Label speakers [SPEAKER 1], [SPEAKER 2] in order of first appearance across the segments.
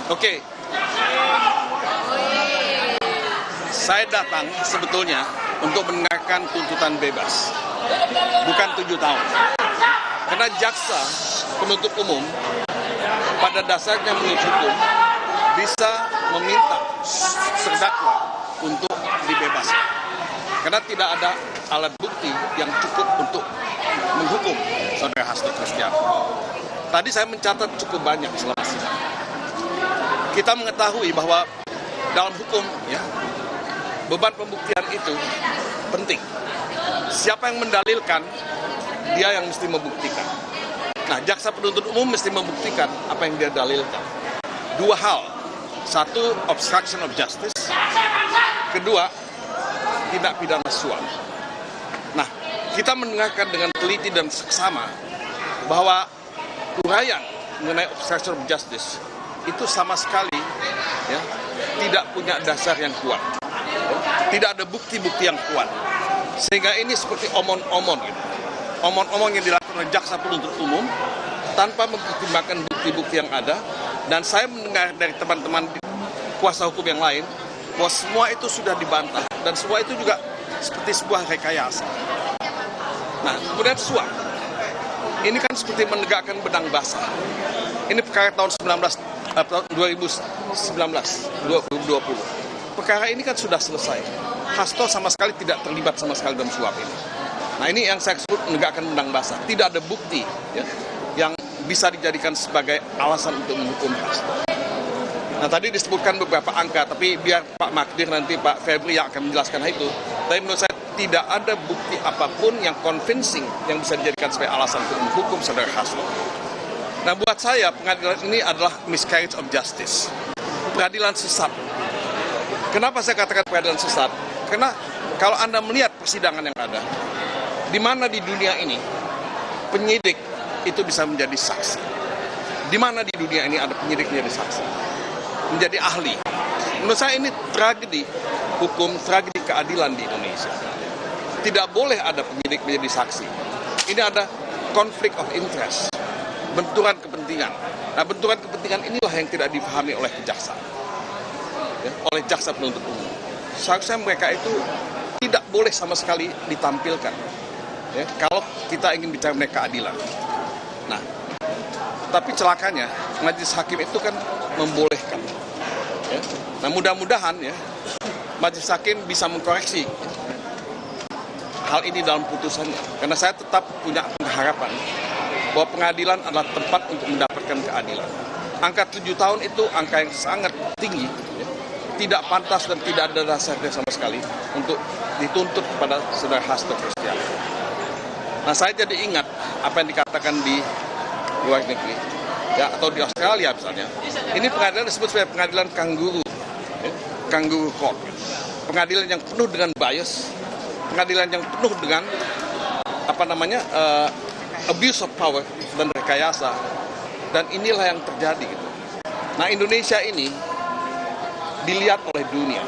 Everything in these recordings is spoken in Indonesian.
[SPEAKER 1] Oke. Saya datang sebetulnya untuk mendengarkan tuntutan bebas, bukan 7 tahun. Karena jaksa penuntut umum pada dasarnya menurut hukum bisa meminta terdakwa untuk dibebaskan. Karena tidak ada alat bukti yang cukup untuk menghukum saudara Hasto Kristianto. Tadi saya mencatat cukup banyak selama sidang. Kita mengetahui bahwa dalam hukum, ya, beban pembuktian itu penting. Siapa yang mendalilkan, dia yang mesti membuktikan. Nah, jaksa penuntut umum mesti membuktikan apa yang dia dalilkan. 2 hal. 1, obstruction of justice. Kedua, tindak pidana suap. Nah, kita mendengarkan dengan teliti dan seksama bahwa uraian mengenai obstruction of justice itu sama sekali, ya, tidak punya dasar yang kuat. Tidak ada bukti-bukti yang kuat. Sehingga ini seperti omon-omon gitu. Omon-omon yang dilakukan oleh jaksa penuntut umum tanpa mempertimbangkan bukti-bukti yang ada. Dan saya mendengar dari teman-teman kuasa hukum yang lain bahwa semua itu sudah dibantah dan semua itu juga seperti sebuah rekayasa. Nah, kemudian suap. Ini kan seperti menegakkan benang basah. Ini perkara tahun 2020. Perkara ini kan sudah selesai. Hasto sama sekali tidak terlibat sama sekali dalam suap ini. Nah, ini yang saya sebut menegakkan benang basah. Tidak ada bukti, ya, yang bisa dijadikan sebagai alasan untuk menghukum Hasto. Nah, tadi disebutkan beberapa angka, tapi biar Pak Magdir nanti Pak Febri yang akan menjelaskan hal itu. Tapi menurut saya tidak ada bukti apapun yang convincing yang bisa dijadikan sebagai alasan untuk menghukum saudara Hasto. Nah, buat saya pengadilan ini adalah miscarriage of justice. Peradilan sesat. Kenapa saya katakan peradilan sesat? Karena kalau Anda melihat persidangan yang ada, di mana di dunia ini penyidik itu bisa menjadi saksi? Di mana di dunia ini ada penyidik menjadi saksi? Menjadi ahli. Menurut saya ini tragedi hukum, tragedi keadilan di Indonesia. Tidak boleh ada penyidik menjadi saksi. Ini ada conflict of interest, benturan kepentingan. Nah, benturan kepentingan inilah yang tidak dipahami oleh kejaksaan, ya, oleh jaksa penuntut umum. Seharusnya mereka itu tidak boleh sama sekali ditampilkan, ya, kalau kita ingin bicara mengenai keadilan. Nah, tapi celakanya majelis hakim itu kan membolehkan. Ya. Nah, mudah-mudahan, ya, majelis hakim bisa mengkoreksi hal ini dalam putusannya. Karena saya tetap punya pengharapan bahwa pengadilan adalah tempat untuk mendapatkan keadilan. Angka 7 tahun itu angka yang sangat tinggi, ya. Tidak pantas dan tidak ada dasarnya sama sekali untuk dituntut kepada saudara Hasto Kristianto. Nah, saya jadi ingat apa yang dikatakan di luar negeri, ya, atau di Australia misalnya. Ini pengadilan disebut sebagai pengadilan kangguru, ya, kangguru court. Pengadilan yang penuh dengan bias, pengadilan yang penuh dengan abuse of power dan rekayasa, dan inilah yang terjadi gitu. Nah, Indonesia ini dilihat oleh dunia.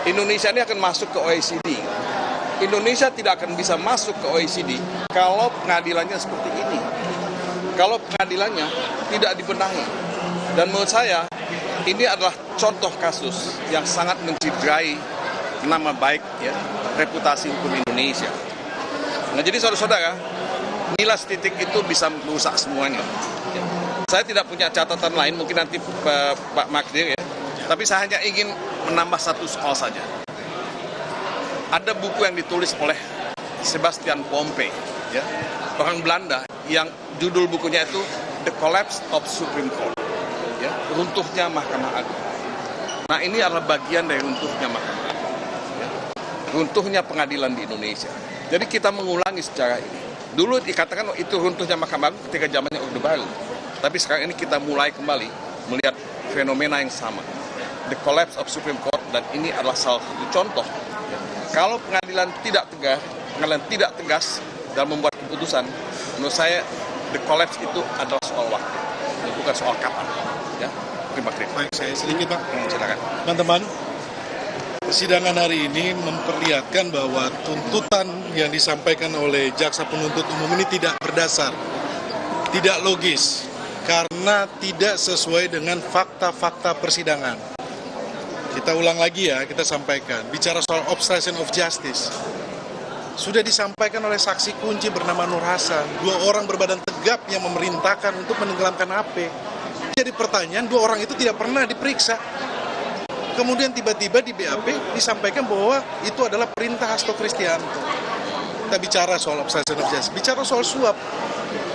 [SPEAKER 1] Indonesia ini akan masuk ke OECD. Indonesia tidak akan bisa masuk ke OECD kalau pengadilannya seperti ini. Kalau pengadilannya tidak dibenahi. Dan menurut saya ini adalah contoh kasus yang sangat mencederai nama baik, ya, reputasi hukum Indonesia. Nah, jadi saudara-saudara, nilai titik itu bisa merusak semuanya. Saya tidak punya catatan lain, mungkin nanti Pak Magdir, ya. Tapi saya hanya ingin menambah satu soal saja. Ada buku yang ditulis oleh Sebastian Pompe, ya, orang Belanda, yang judul bukunya itu The Collapse of Supreme Court, ya, runtuhnya Mahkamah Agung. Nah, ini adalah bagian dari runtuhnya Mahkamah Agung, ya, runtuhnya pengadilan di Indonesia. Jadi kita mengulangi secara ini. Dulu dikatakan itu runtuhnya Mahkamah Agung ketika zamannya Orde Baru. Tapi sekarang ini kita mulai kembali melihat fenomena yang sama. The collapse of Supreme Court, dan ini adalah salah satu contoh. Kalau pengadilan tidak tegas, pengadilan tidak tegas dalam membuat keputusan, menurut saya the collapse itu adalah soal waktu, bukan soal kapan. Ya, terima kasih.
[SPEAKER 2] Baik, saya sedikit Pak.
[SPEAKER 1] Silakan.
[SPEAKER 2] Teman-teman, persidangan hari ini memperlihatkan bahwa tuntutan yang disampaikan oleh jaksa penuntut umum ini tidak berdasar, tidak logis, karena karena tidak sesuai dengan fakta-fakta persidangan. Kita ulang lagi ya, kita sampaikan. Bicara soal obstruction of justice. Sudah disampaikan oleh saksi kunci bernama Nur Hasan. 2 orang berbadan tegap yang memerintahkan untuk menenggelamkan AP. Jadi pertanyaan, 2 orang itu tidak pernah diperiksa. Kemudian tiba-tiba di BAP disampaikan bahwa itu adalah perintah Hasto Kristianto. Kita bicara soal obstruction of justice, bicara soal suap.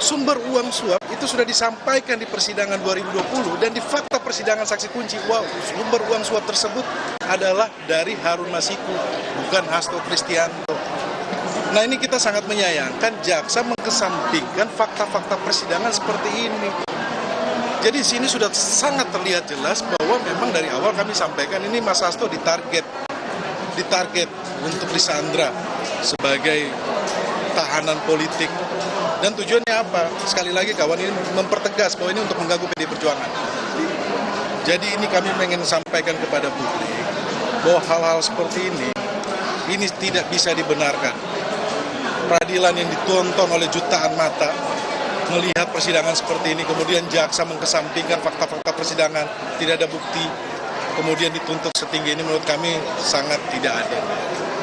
[SPEAKER 2] Sumber uang suap itu sudah disampaikan di persidangan 2020 dan di fakta persidangan saksi kunci, wow, sumber uang suap tersebut adalah dari Harun Masiku, bukan Hasto Kristianto. Nah, ini kita sangat menyayangkan jaksa mengesampingkan fakta-fakta persidangan seperti ini. Jadi di sini sudah sangat terlihat jelas bahwa memang dari awal kami sampaikan ini Mas Hasto ditarget untuk disandra sebagai tahanan politik. Dan tujuannya apa? Sekali lagi kawan, ini mempertegas bahwa ini untuk mengganggu PD Perjuangan. Jadi ini kami ingin sampaikan kepada publik bahwa hal-hal seperti ini tidak bisa dibenarkan. Peradilan yang ditonton oleh jutaan mata melihat persidangan seperti ini, kemudian jaksa mengesampingkan fakta-fakta persidangan, tidak ada bukti, kemudian dituntut setinggi ini, menurut kami sangat tidak adil.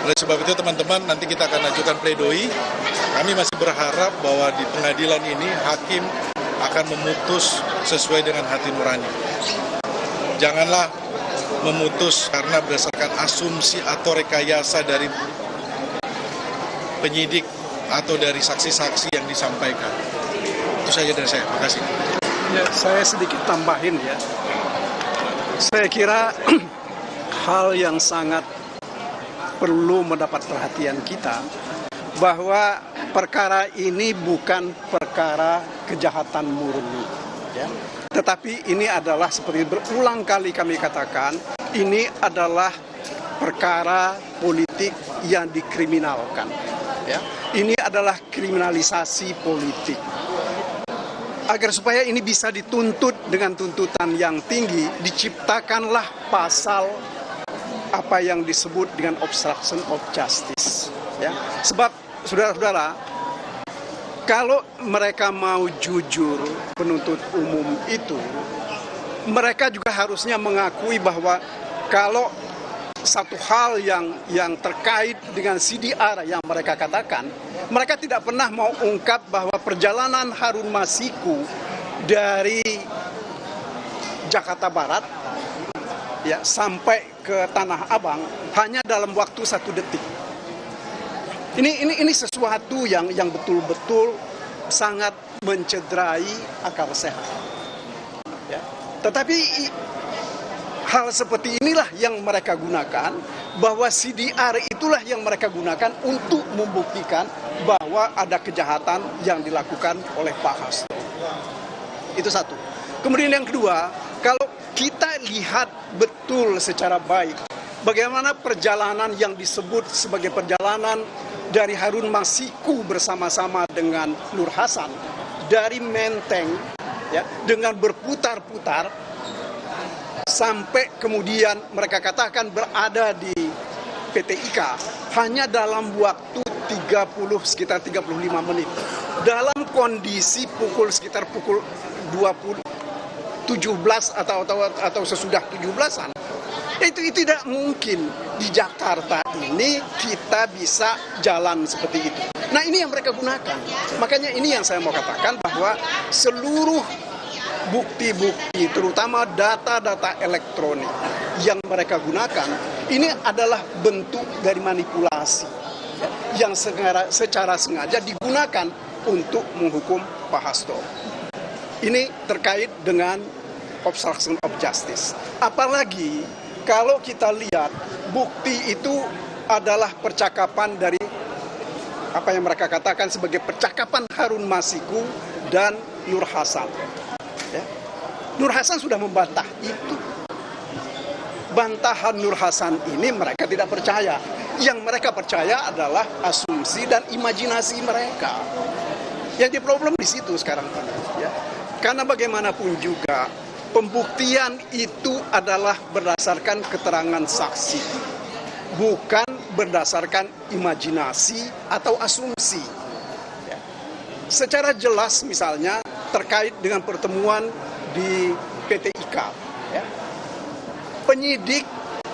[SPEAKER 2] Oleh sebab itu teman-teman, nanti kita akan ajukan pledoi. Kami masih berharap bahwa di pengadilan ini hakim akan memutus sesuai dengan hati nurani. Janganlah memutus karena berdasarkan asumsi atau rekayasa dari penyidik atau dari saksi-saksi yang disampaikan. Itu saja dari saya. Terima kasih.
[SPEAKER 3] Ya, saya sedikit tambahin ya. Saya kira hal yang sangat perlu mendapat perhatian kita bahwa perkara ini bukan perkara kejahatan murni, ya. Tetapi ini adalah seperti berulang kali kami katakan, ini adalah perkara politik yang dikriminalkan, ya. Ini adalah kriminalisasi politik. Agar supaya ini bisa dituntut dengan tuntutan yang tinggi, diciptakanlah pasal apa yang disebut dengan obstruction of justice. Ya. Sebab, saudara-saudara, kalau mereka mau jujur penuntut umum itu, mereka juga harusnya mengakui bahwa kalau satu hal yang terkait dengan CDR yang mereka katakan, mereka tidak pernah mau ungkap bahwa perjalanan Harun Masiku dari Jakarta Barat ya sampai ke Tanah Abang hanya dalam waktu 1 detik. Ini sesuatu yang betul-betul sangat mencederai akal sehat. Ya. Tetapi hal seperti inilah yang mereka gunakan, bahwa CDR itulah yang mereka gunakan untuk membuktikan bahwa ada kejahatan yang dilakukan oleh Pak Hasto. Itu satu. Kemudian yang kedua, kalau kita lihat betul secara baik, bagaimana perjalanan yang disebut sebagai perjalanan dari Harun Masiku bersama-sama dengan Nur Hasan, dari Menteng, ya, dengan berputar-putar, sampai kemudian mereka katakan berada di PT IKA hanya dalam waktu sekitar 35 menit. Dalam kondisi sekitar pukul 17 atau sesudah 17-an. Itu tidak mungkin di Jakarta ini kita bisa jalan seperti itu. Nah, ini yang mereka gunakan. Makanya ini yang saya mau katakan bahwa seluruh bukti-bukti, terutama data-data elektronik yang mereka gunakan, ini adalah bentuk dari manipulasi yang secara sengaja digunakan untuk menghukum Pak Hasto. Ini terkait dengan obstruction of justice. Apalagi kalau kita lihat bukti itu adalah percakapan dari apa yang mereka katakan sebagai percakapan Harun Masiku dan Nur Hasan. Ya. Nur Hasan sudah membantah itu. Bantahan Nur Hasan ini mereka tidak percaya. Yang mereka percaya adalah asumsi dan imajinasi mereka. Yang di problem di situ sekarang, ya. Karena bagaimanapun juga pembuktian itu adalah berdasarkan keterangan saksi, bukan berdasarkan imajinasi atau asumsi. Ya. Secara jelas misalnya terkait dengan pertemuan di PT IKA, ya,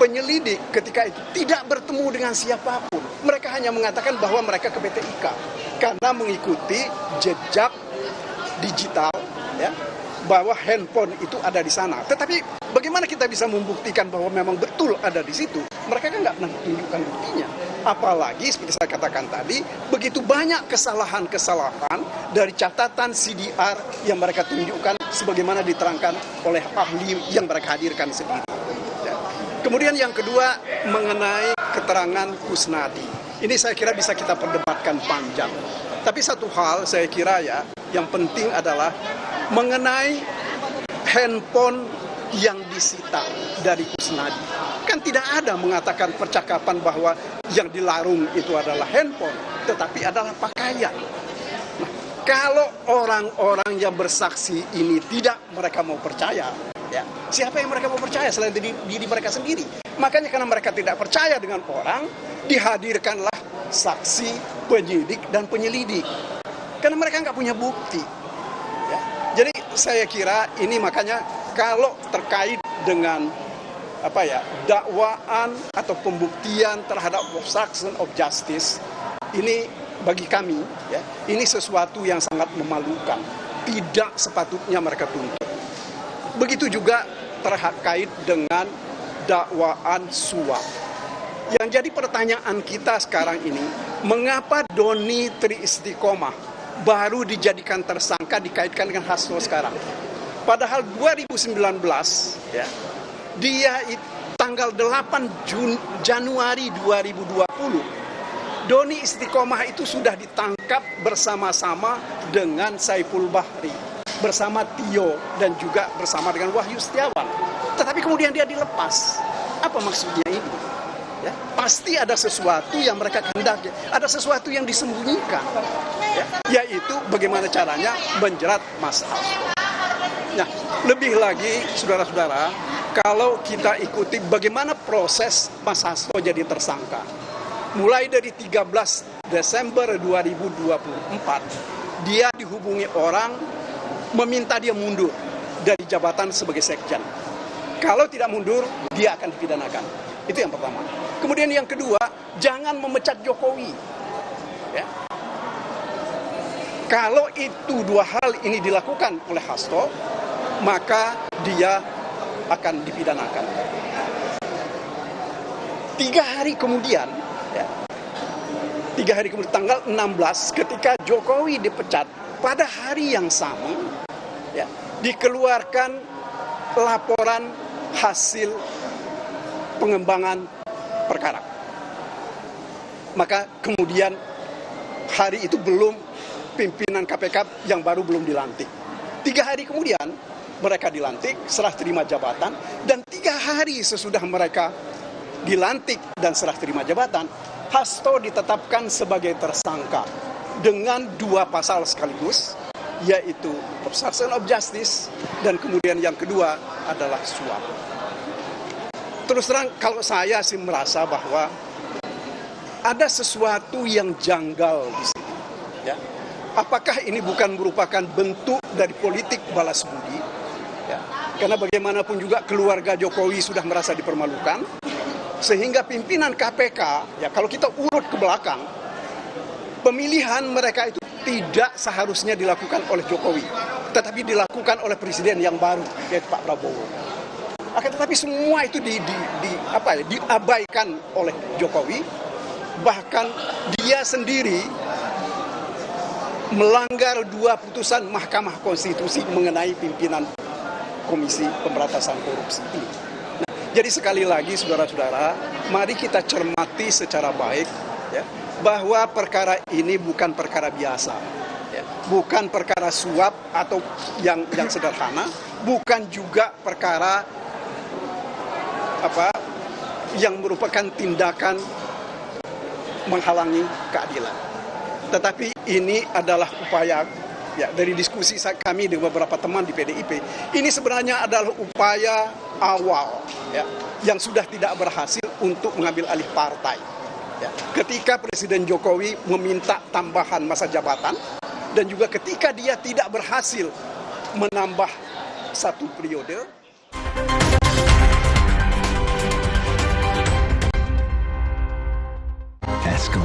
[SPEAKER 3] penyelidik ketika itu tidak bertemu dengan siapapun. Mereka hanya mengatakan bahwa mereka ke PT IKA karena mengikuti jejak digital, ya, bahwa handphone itu ada di sana. Tetapi bagaimana kita bisa membuktikan bahwa memang betul ada di situ? Mereka kan nggak pernah tunjukkan buktinya. Apalagi seperti saya katakan tadi, begitu banyak kesalahan-kesalahan dari catatan CDR yang mereka tunjukkan sebagaimana diterangkan oleh ahli yang mereka hadirkan sendiri. Kemudian yang kedua mengenai keterangan Kusnadi. Ini saya kira bisa kita perdebatkan panjang. Tapi satu hal saya kira ya, yang penting adalah mengenai handphone yang disita dari Kusnadi. Kan tidak ada mengatakan percakapan bahwa yang dilarung itu adalah handphone, tetapi adalah pakaian. Nah, kalau orang-orang yang bersaksi ini tidak mereka mau percaya, ya, siapa yang mereka mau percaya selain diri mereka sendiri? Makanya karena mereka tidak percaya dengan orang, dihadirkanlah saksi, penyidik, dan penyelidik. Karena mereka nggak punya bukti. Ya. Jadi saya kira ini makanya kalau terkait dengan dakwaan atau pembuktian terhadap obstruction of justice, ini bagi kami ya, ini sesuatu yang sangat memalukan. Tidak sepatutnya mereka tuntut. Begitu juga terkait dengan dakwaan suap. Yang jadi pertanyaan kita sekarang ini, mengapa Doni Tri Istiqomah baru dijadikan tersangka dikaitkan dengan Hasto sekarang? Padahal 2019 ya, dia tanggal 8 Januari 2020 Doni Istiqomah itu sudah ditangkap bersama-sama dengan Saiful Bahri, bersama Tio, dan juga bersama dengan Wahyu Setiawan. Tetapi kemudian dia dilepas. Apa maksudnya ini? Ya, pasti ada sesuatu yang mereka kehendaki, ada sesuatu yang disembunyikan, ya, yaitu bagaimana caranya menjerat Mas Hasto. Nah, lebih lagi, saudara-saudara, kalau kita ikuti bagaimana proses Mas Hasto jadi tersangka. Mulai dari 13 Desember 2024, dia dihubungi orang meminta dia mundur dari jabatan sebagai sekjen. Kalau tidak mundur, dia akan dipidanakan. Itu yang pertama. Kemudian yang kedua, jangan memecat Jokowi. Ya. Kalau itu dua hal ini dilakukan oleh Hasto, maka dia akan dipidanakan. 3 hari kemudian, ya, 3 hari kemudian, tanggal 16, ketika Jokowi dipecat, pada hari yang sama, ya, dikeluarkan laporan hasil pengembangan perkara. Maka kemudian hari itu belum pimpinan KPK yang baru belum dilantik. 3 hari kemudian mereka dilantik, serah terima jabatan, dan 3 hari sesudah mereka dilantik dan serah terima jabatan, Hasto ditetapkan sebagai tersangka dengan 2 pasal sekaligus, yaitu obstruction of justice dan kemudian yang kedua adalah suap. Terus terang, kalau saya sih merasa bahwa ada sesuatu yang janggal di sini. Ya. Apakah ini bukan merupakan bentuk dari politik balas budi? Ya. Karena bagaimanapun juga keluarga Jokowi sudah merasa dipermalukan, sehingga pimpinan KPK, ya kalau kita urut ke belakang, pemilihan mereka itu tidak seharusnya dilakukan oleh Jokowi, tetapi dilakukan oleh presiden yang baru, yaitu Pak Prabowo. Akan tetapi semua itu diabaikan oleh Jokowi, bahkan dia sendiri melanggar 2 putusan Mahkamah Konstitusi mengenai pimpinan Komisi Pemberantasan Korupsi ini. Nah, jadi sekali lagi saudara-saudara, mari kita cermati secara baik, ya, bahwa perkara ini bukan perkara biasa, ya, bukan perkara suap atau yang sederhana, bukan juga perkara yang merupakan tindakan menghalangi keadilan. Tetapi ini adalah upaya, ya, dari diskusi kami dengan beberapa teman di PDIP, ini sebenarnya adalah upaya awal, ya, yang sudah tidak berhasil untuk mengambil alih partai. Ya. Ketika Presiden Jokowi meminta tambahan masa jabatan, dan juga ketika dia tidak berhasil menambah satu periode